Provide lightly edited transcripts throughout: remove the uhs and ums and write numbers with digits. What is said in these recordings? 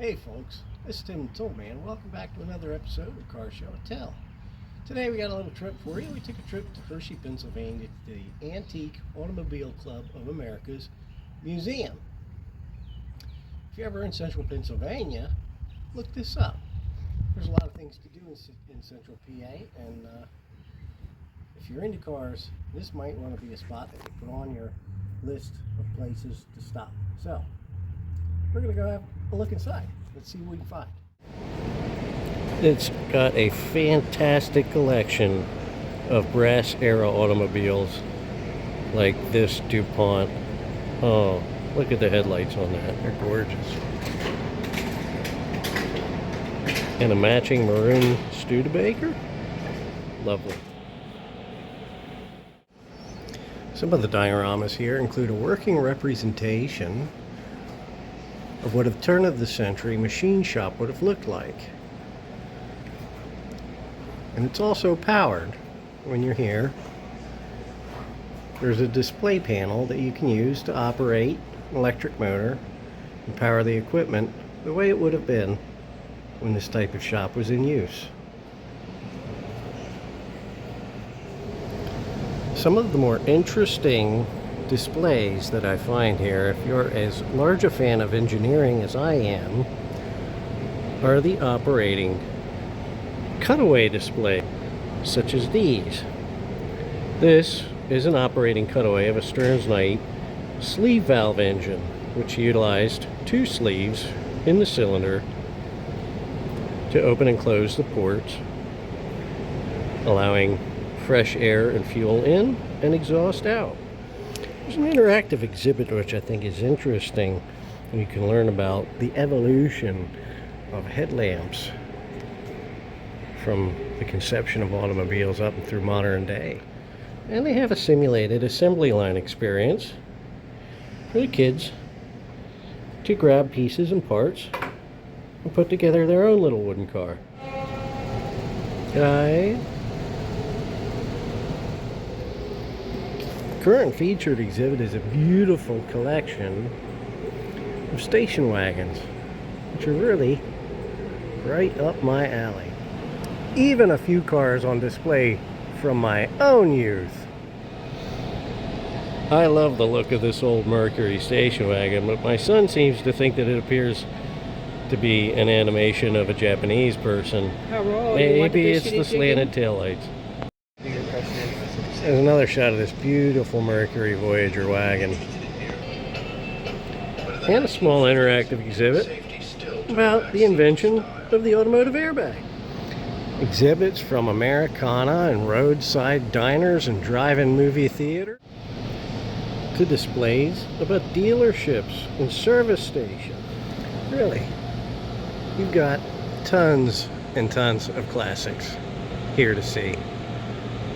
Hey folks, this is Tim the Toolman. Welcome back to another episode of Car Show and Tell. Today we got a little trip for you. We took a trip to Hershey, Pennsylvania to the Antique Automobile Club of America's museum. If you're ever in central Pennsylvania, look this up. There's a lot of things to do in central PA, and if you're into cars, this might want to be a spot that you put on your list of places to stop. So, we're going to go have a look inside. Let's see what we can find. It's got a fantastic collection of brass era automobiles like this DuPont. Oh, look at the headlights on that. They're gorgeous. And a matching maroon Studebaker. Lovely. Some of the dioramas here include a working representation of what a turn-of-the-century machine shop would have looked like. And it's also powered when you're here. There's a display panel that you can use to operate an electric motor and power the equipment the way it would have been when this type of shop was in use. Some of the more interesting displays that I find here, if you're as large a fan of engineering as I am, are the operating cutaway display, such as these. This is an operating cutaway of a Stearns Knight sleeve valve engine, which utilized two sleeves in the cylinder to open and close the ports, allowing fresh air and fuel in and exhaust out. There's an interactive exhibit which I think is interesting, and you can learn about the evolution of headlamps from the conception of automobiles up through modern day. And they have a simulated assembly line experience for the kids to grab pieces and parts and put together their own little wooden car. Current featured exhibit is a beautiful collection of station wagons, which are really right up my alley. Even a few cars on display from my own youth. I love the look of this old Mercury station wagon, but my son seems to think that it appears to be an animation of a Japanese person. Maybe it's the slanted taillights. There's another shot of this beautiful Mercury Voyager wagon. And a small interactive exhibit about the invention of the automotive airbag. Exhibits from Americana and roadside diners and drive-in movie theater to displays about dealerships and service stations. Really, you've got tons and tons of classics here to see.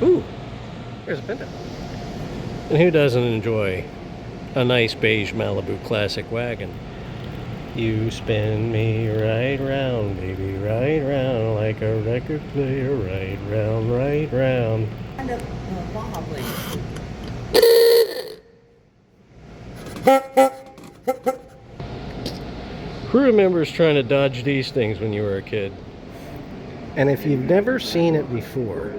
Ooh. There's a Pinto. And who doesn't enjoy a nice beige Malibu classic wagon? You spin me right round, baby, right round, like a record player, right round, right round. Who remembers trying to dodge these things when you were a kid? And if you've never seen it before,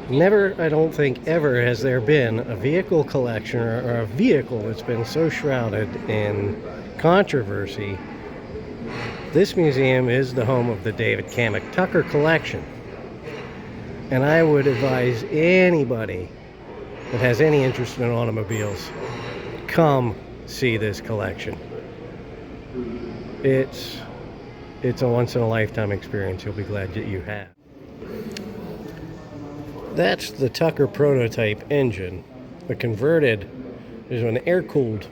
never, I don't think, ever has there been a vehicle collection or a vehicle that's been so shrouded in controversy. This museum is the home of the David Kamek Tucker collection. And I would advise anybody that has any interest in automobiles, come see this collection. It's a once-in-a-lifetime experience you'll be glad that you have. That's the Tucker prototype engine, but converted. There's an air-cooled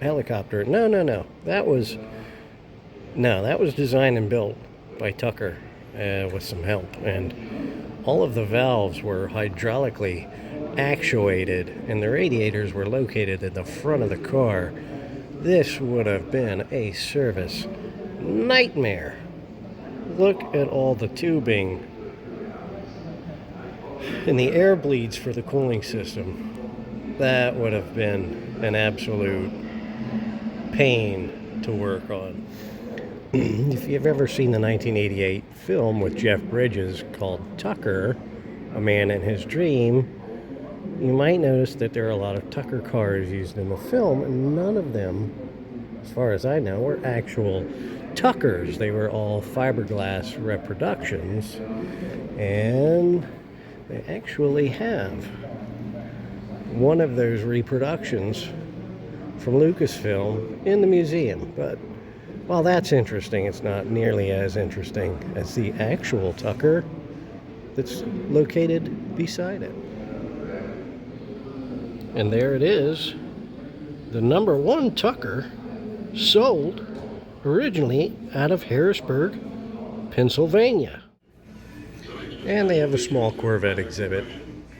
helicopter. No. That was designed and built by Tucker with some help. And all of the valves were hydraulically actuated, and the radiators were located in the front of the car. This would have been a service nightmare. Look at all the tubing and the air bleeds for the cooling system. That would have been an absolute pain to work on. If you've ever seen the 1988 film with Jeff Bridges called Tucker, A Man in His Dream, you might notice that there are a lot of Tucker cars used in the film, and none of them, as far as I know, were actual Tuckers. They were all fiberglass reproductions, and they actually have one of those reproductions from Lucasfilm in the museum. But while that's interesting, it's not nearly as interesting as the actual Tucker that's located beside it. And there it is, the #1 Tucker, sold originally out of Harrisburg, Pennsylvania. And they have a small Corvette exhibit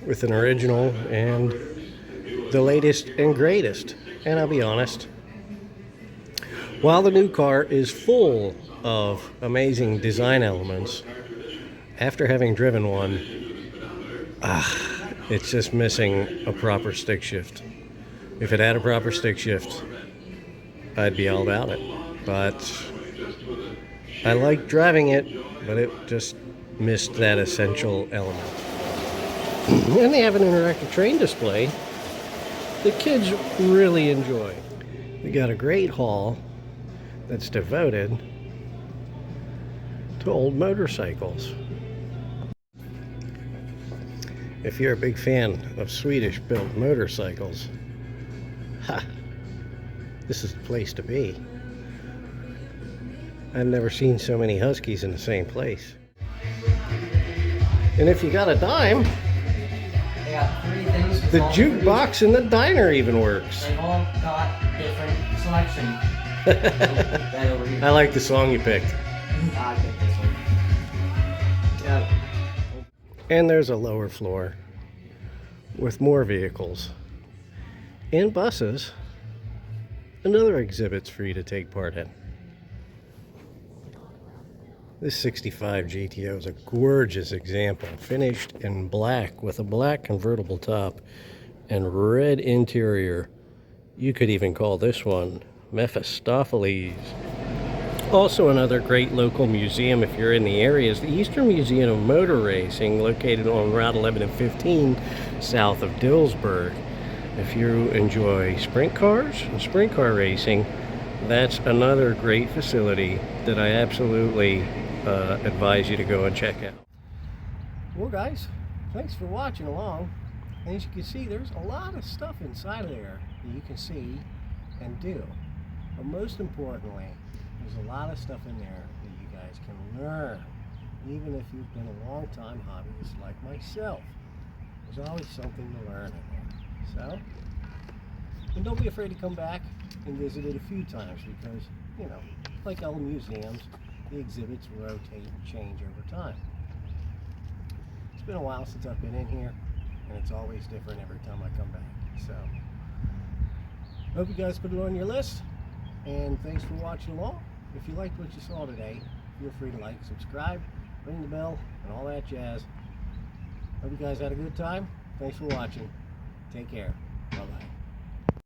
with an original and the latest and greatest. And I'll be honest, while the new car is full of amazing design elements, after having driven one, it's just missing a proper stick shift. If it had a proper stick shift, I'd be all about it. But I like driving it, but it just missed that essential element. And they have an interactive train display that kids really enjoy. We got a great hall that's devoted to old motorcycles. If you're a big fan of Swedish-built motorcycles, this is the place to be. I've never seen so many Huskies in the same place. And if you got a dime, they got 3 things. the jukebox in the diner even works. They all got different selection. I like the song you picked. I picked this one. Yeah. And there's a lower floor with more vehicles and buses and other exhibits for you to take part in. This 65 GTO is a gorgeous example, finished in black with a black convertible top and red interior. You could even call this one Mephistopheles. Also another great local museum if you're in the area is the Eastern Museum of Motor Racing, located on Route 11 and 15 south of Dillsburg. If you enjoy sprint cars and sprint car racing, that's another great facility that I absolutely advise you to go and check out. Well guys, thanks for watching along. And as you can see, there's a lot of stuff inside of there that you can see and do. But most importantly, there's a lot of stuff in there that you guys can learn. Even if you've been a long time hobbyist like myself, there's always something to learn in there. So, and don't be afraid to come back and visit it a few times, because, you know, like all museums, the exhibits rotate and change over time. It's been a while since I've been in here, and it's always different every time I come back. So, hope you guys put it on your list, and thanks for watching along. If you liked what you saw today, feel free to like, subscribe, ring the bell, and all that jazz. Hope you guys had a good time. Thanks for watching. Take care.